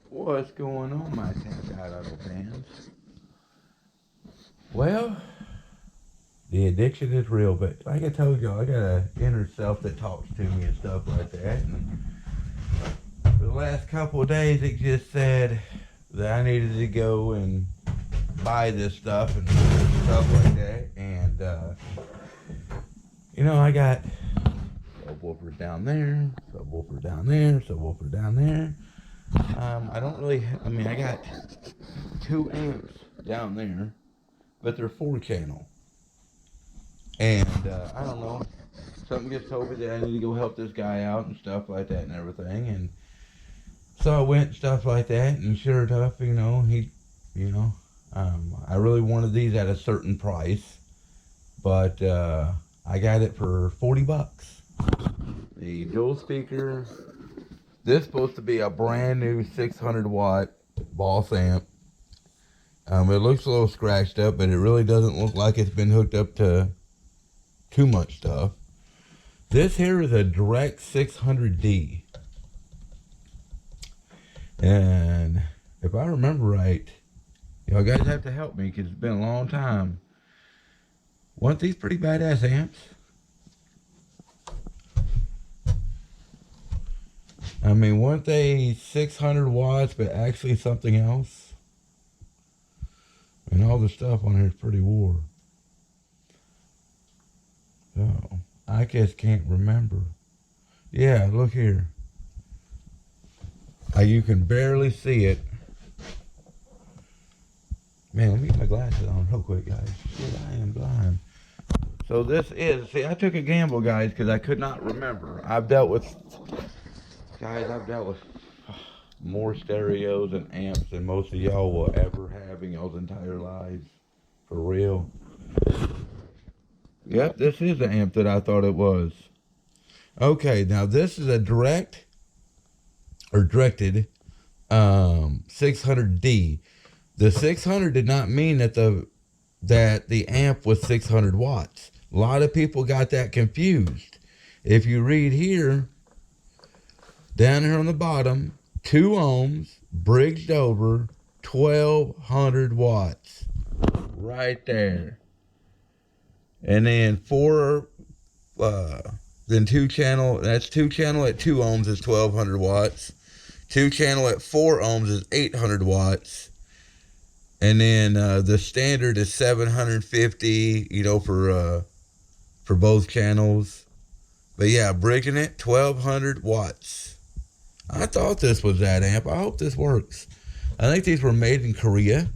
What's going on, my little fans? Well, the addiction is real, but like I told y'all, I got an inner self that talks to me and stuff like that. And for the last couple of days, it just said that I needed to go and buy this stuff and stuff like that. And, I got subwoofers down there, subwoofer down there, subwoofer down there. I don't really, I got 2 amps down there, but they're 4 channel. And I don't know, something just told me that I need to go help this guy out and stuff like that and everything. And so I went and stuff like that, and sure enough, I really wanted these at a certain price, but I got it for $40. The dual speaker. This is supposed to be a brand new 600 watt Boss amp. It looks a little scratched up, but it really doesn't look like it's been hooked up to too much stuff. This here is a direct 600D. And if I remember right, y'all guys have to help me because it's been a long time. Weren't these pretty badass amps? Weren't they 600 watts, but actually something else? And all the stuff on here is pretty war. So, I just can't remember. Yeah, look here. You can barely see it. Man, let me get my glasses on real quick, guys. Shit, I am blind. So this is, I took a gamble, guys, because I could not remember. I've dealt with more stereos and amps than most of y'all will ever have in y'all's entire lives. For real. Yep, this is the amp that I thought it was. Okay, now this is a directed 600D. The 600 did not mean that the amp was 600 watts. A lot of people got that confused. If you read here, down here on the bottom, 2 ohms, bridged over, 1200 watts. Right there. And then then 2 channel, that's 2 channel at 2 ohms is 1200 watts. 2 channel at 4 ohms is 800 watts. And then the standard is 750, for both channels. But yeah, bridging it, 1200 watts. I thought this was that amp. I hope this works. I think these were made in Korea.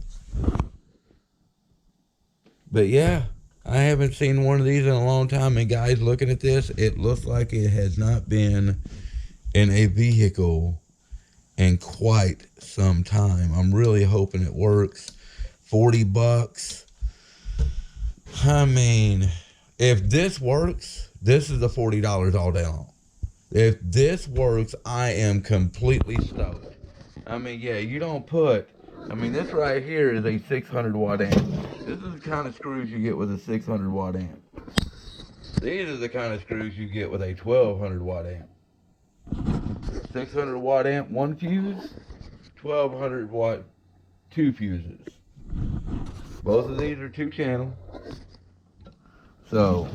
But yeah, I haven't seen one of these in a long time. And guys, looking at this, it looks like it has not been in a vehicle in quite some time. I'm really hoping it works. $40. If this works, this is the $40 all day long. If this works, I am completely stoked. You don't put, this right here is a 600 watt amp. This is the kind of screws you get with a 600 watt amp. These are the kind of screws you get with a 1200 watt amp. 600 watt amp, 1 fuse, 1200 watt, 2 fuses. Both of these are 2 channel. So,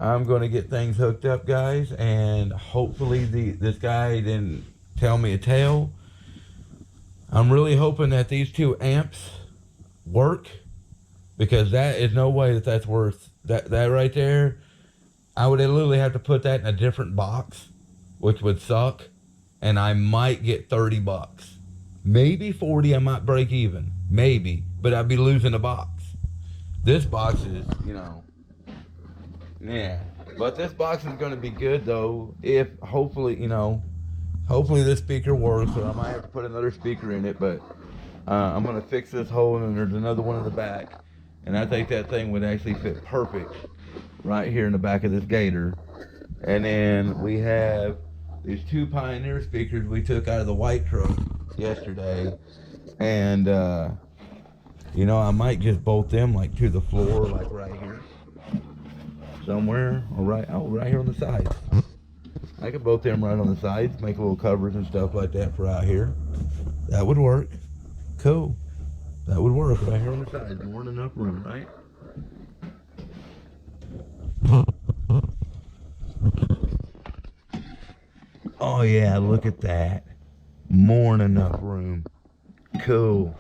I'm going to get things hooked up, guys, and hopefully this guy didn't tell me a tale. I'm really hoping that these 2 amps work, because that is no way that's worth, that right there, I would literally have to put that in a different box, which would suck, and I might get $30. Maybe 40, I might break even. Maybe, but I'd be losing a box. This box is, yeah. But this box is going to be good, though, if hopefully this speaker works, or I might have to put another speaker in it, but I'm going to fix this hole, and there's another one in the back, and I think that thing would actually fit perfect right here in the back of this Gator. And then we have these 2 Pioneer speakers we took out of the white truck yesterday, and I might just bolt them like to the floor, like right here somewhere, or right here on the sides. I could bolt them right on the sides, make little covers and stuff like that for out here. That would work. Cool. That would work right here on the side. More than enough room, right? Oh yeah, look at that. More than enough room. Cool.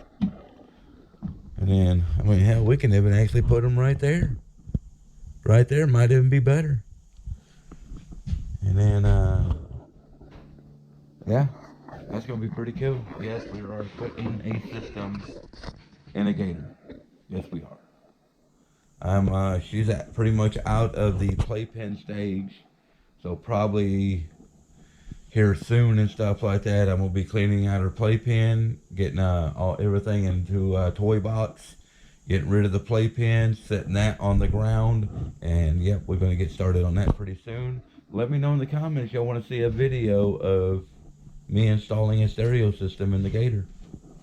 And then, I mean, hell, we can even actually put them right there. Right there might even be better. And then, yeah, that's going to be pretty cool. Yes, we are putting a system in a gator. Yes, we are. She's pretty much out of the playpen stage. So probably here soon and stuff like that, I'm going to be cleaning out her playpen, getting everything into a toy box, getting rid of the playpen, setting that on the ground, and yep, we're going to get started on that pretty soon. Let me know in the comments y'all want to see a video of me installing a stereo system in the gator.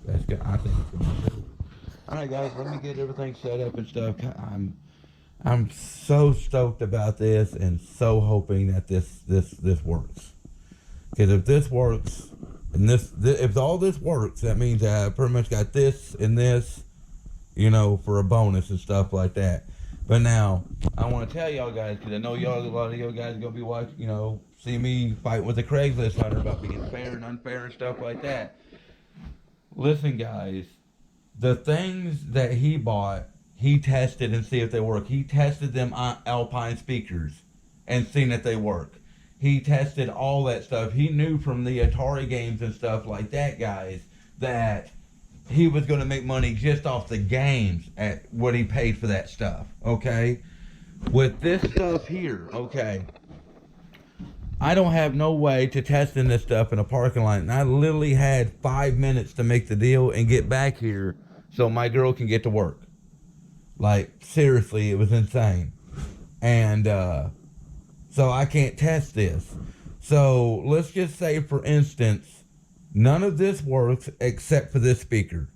That's good. I think it's going to be cool. Alright guys, let me get everything set up and stuff. I'm so stoked about this and so hoping that this works. Because if this works, and if all this works, that means I pretty much got this and this, you know, for a bonus and stuff like that. But now, I want to tell y'all guys, because I know a lot of y'all guys are going to be watching, you know, see me fight with the Craigslist hunter about being fair and unfair and stuff like that. Listen, guys, the things that he bought, he tested and see if they work. He tested them on Alpine speakers and seen that they work. He tested all that stuff. He knew from the Atari games and stuff like that, guys, that he was going to make money just off the games at what he paid for that stuff, okay? With this stuff here, okay, I don't have no way to test in this stuff in a parking lot, and I literally had 5 minutes to make the deal and get back here so my girl can get to work. Like, seriously, it was insane. And, so I can't test this. So let's just say, for instance, none of this works except for this speaker.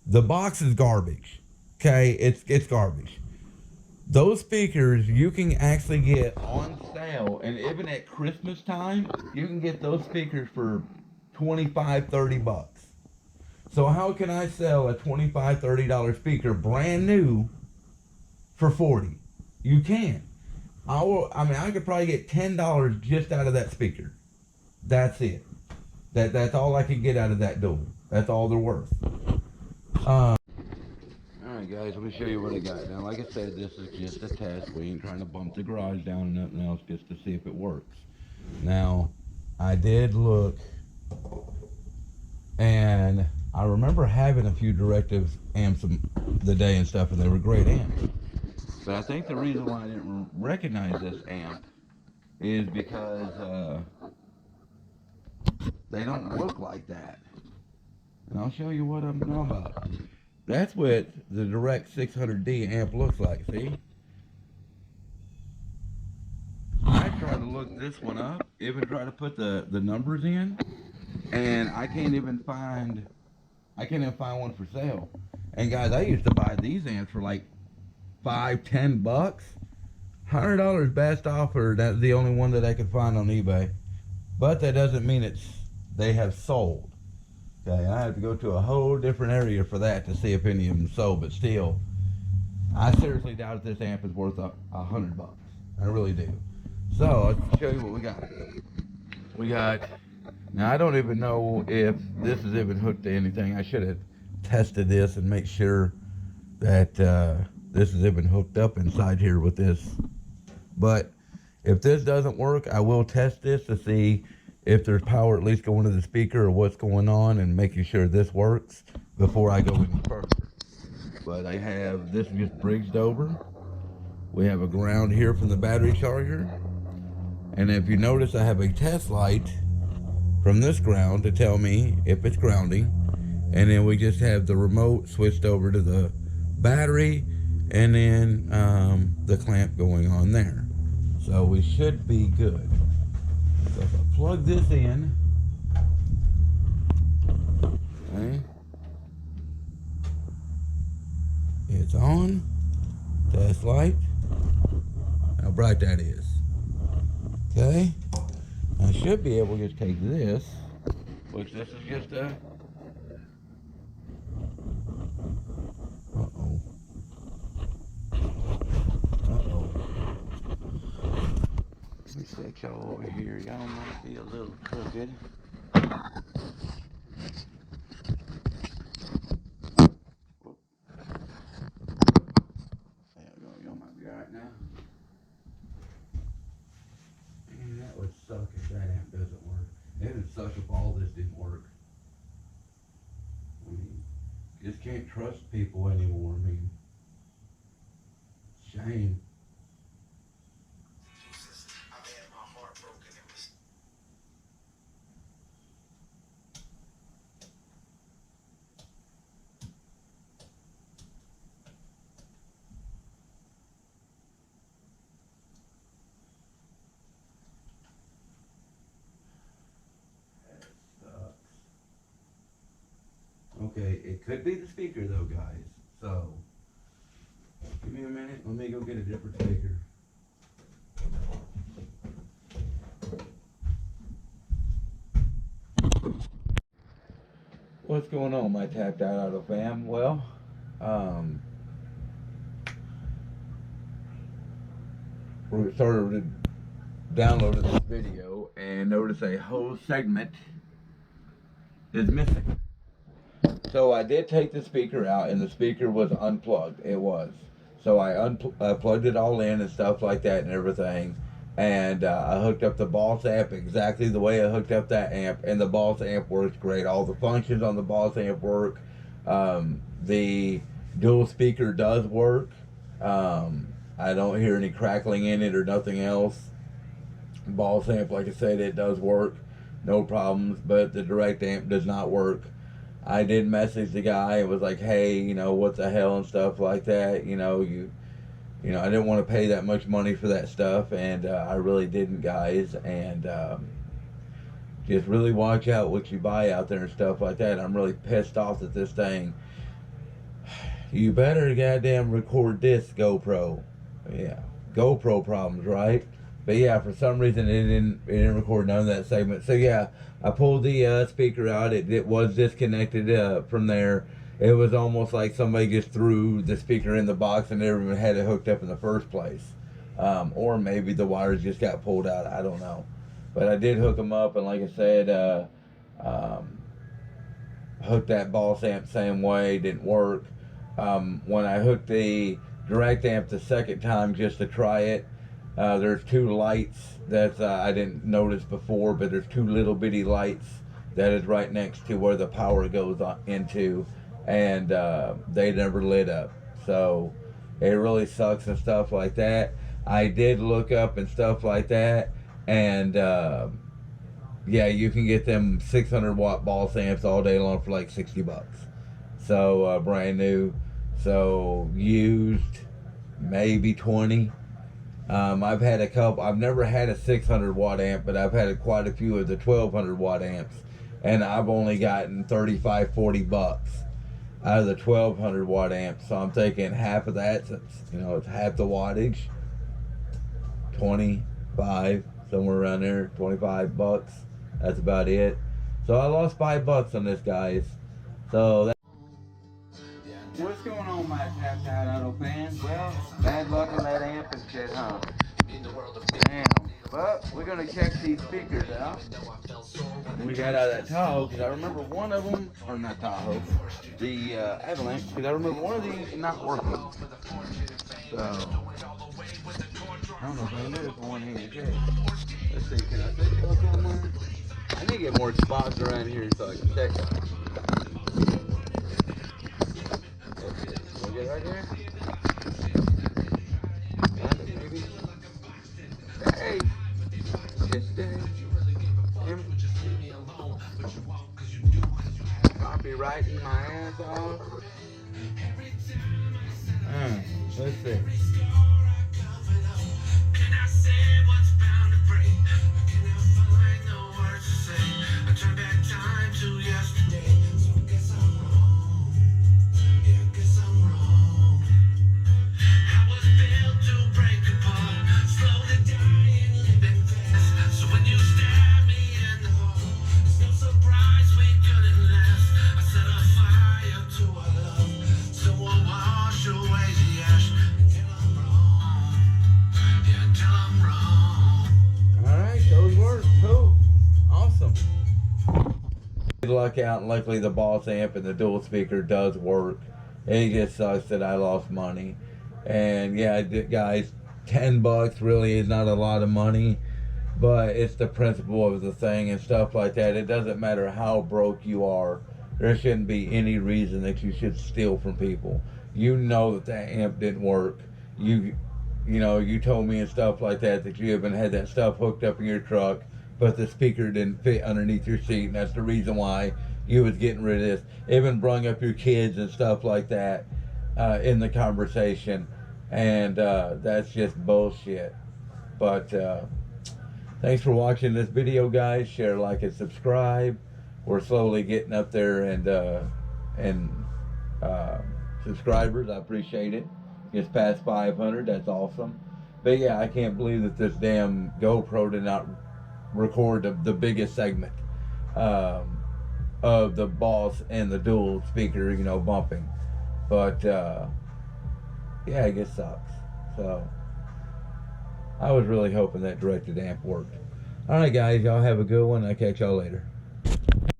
The box is garbage. Okay, it's garbage. Those speakers you can actually get on sale, and even at Christmas time, you can get those speakers for $25-30. So how can I sell a $25-30 speaker brand new for $40? You can. I could probably get $10 just out of that speaker. That's it. That's all I could get out of that door. That's all they're worth. Alright guys, let me show you what I got. Now like I said, this is just a test. We ain't trying to bump the garage down and nothing else, just to see if it works. Now, I did look, and I remember having a few Directive amps the day and stuff, and they were great amps. But I think the reason why I didn't recognize this amp is because they don't look like that. And I'll show you what I'm talking about. That's what the Direct 600D amp looks like, see? I tried to look this one up, even try to put the numbers in, and I can't even find one for sale. And guys, I used to buy these amps for like $5-10. $100 best offer. That's the only one that I could find on eBay. But that doesn't mean they have sold. Okay, I have to go to a whole different area for that to see if any of them sold. But still, I seriously doubt if this amp is worth $100. I really do. So I'll show you what we got. We got. Now I don't even know if this is even hooked to anything. I should have tested this and make sure that this is even hooked up inside here with this. But if this doesn't work, I will test this to see if there's power at least going to the speaker or what's going on, and making sure this works before I go any further. But this is just bridged over. We have a ground here from the battery charger. And if you notice, I have a test light from this ground to tell me if it's grounding. And then we just have the remote switched over to the battery, and then the clamp going on there. So we should be good. So if I plug this in, okay, it's on. Test light. How bright that is. Okay. I should be able to just take this, which this is just a Get y'all over here. Y'all might be a little crooked. Y'all might be alright now. Man, that would suck if that amp doesn't work. It would suck if all this didn't work. I mean, just can't trust people anymore. I mean, shame. Okay, it could be the speaker though, guys. So, give me a minute. Let me go get a different speaker. What's going on, my tapped out auto fam? Well, we started downloading this video and noticed a whole segment is missing. So I did take the speaker out, and the speaker was unplugged. It was. So I plugged it all in and stuff like that and everything. And I hooked up the Boss amp exactly the way I hooked up that amp. And the Boss amp works great. All the functions on the Boss amp work. The dual speaker does work. I don't hear any crackling in it or nothing else. Boss amp, like I said, it does work. No problems. But the direct amp does not work. I did message the guy and was like, hey, you know, what the hell and stuff like that. You know, I didn't want to pay that much money for that stuff, and I really didn't, guys. And just really watch out what you buy out there and stuff like that. I'm really pissed off at this thing. You better goddamn record this, GoPro. Yeah, GoPro problems, right? But yeah, for some reason it didn't record none of that segment. So yeah, I pulled the speaker out. It was disconnected from there. It was almost like somebody just threw the speaker in the box and never even had it hooked up in the first place. Or maybe the wires just got pulled out. I don't know. But I did hook them up, and like I said, hooked that Boss amp same way. Didn't work. When I hooked the direct amp the second time just to try it, there's two lights that I didn't notice before, but there's two little bitty lights that is right next to where the power goes into, and they never lit up. So it really sucks and stuff like that. I did look up and stuff like that, and yeah, you can get them 600 watt Boss amps all day long for like $60. So brand new. So used maybe 20. I've had a couple. I've never had a 600 watt amp, but I've had quite a few of the 1200 watt amps, and I've only gotten $35-40 out of the 1200 watt amp. So I'm taking half of that, since it's half the wattage. 25, somewhere around there, $25. That's about it. So I lost $5 on this, guys. So what's going on, my tapped out auto fans? Well, bad luck on that amp and shit, huh? Damn. But we're gonna check these speakers out. We got out of that Tahoe, because I remember one of them, or not Tahoe, the Avalanche, because I remember one of these not working. So I don't know if I knew for one here. Okay. Let's see, can I take it up on there? I need to get more spots around here so I can check it. Get right here. Got it, maybe. Hey! Just copyrighting my ass off. Let's see. luck out, and luckily the Boss amp and the dual speaker does work. It just sucks that I lost money. And yeah, guys, $10 really is not a lot of money, but it's the principle of the thing and stuff like that. It doesn't matter how broke you are. There shouldn't be any reason that you should steal from people. You know that amp didn't work. You told me and stuff like that you even had that stuff hooked up in your truck, but the speaker didn't fit underneath your seat, and that's the reason why you was getting rid of this. Even brung up your kids and stuff like that in the conversation, and that's just bullshit. But thanks for watching this video, guys. Share, like, and subscribe. We're slowly getting up there and subscribers. I appreciate it. Just past 500. That's awesome. But yeah, I can't believe that this damn GoPro did not record the biggest segment of the Boss and the dual speaker, bumping. But yeah, it just sucks. So I was really hoping that directed amp worked. All right, guys, y'all have a good one. I'll catch y'all later.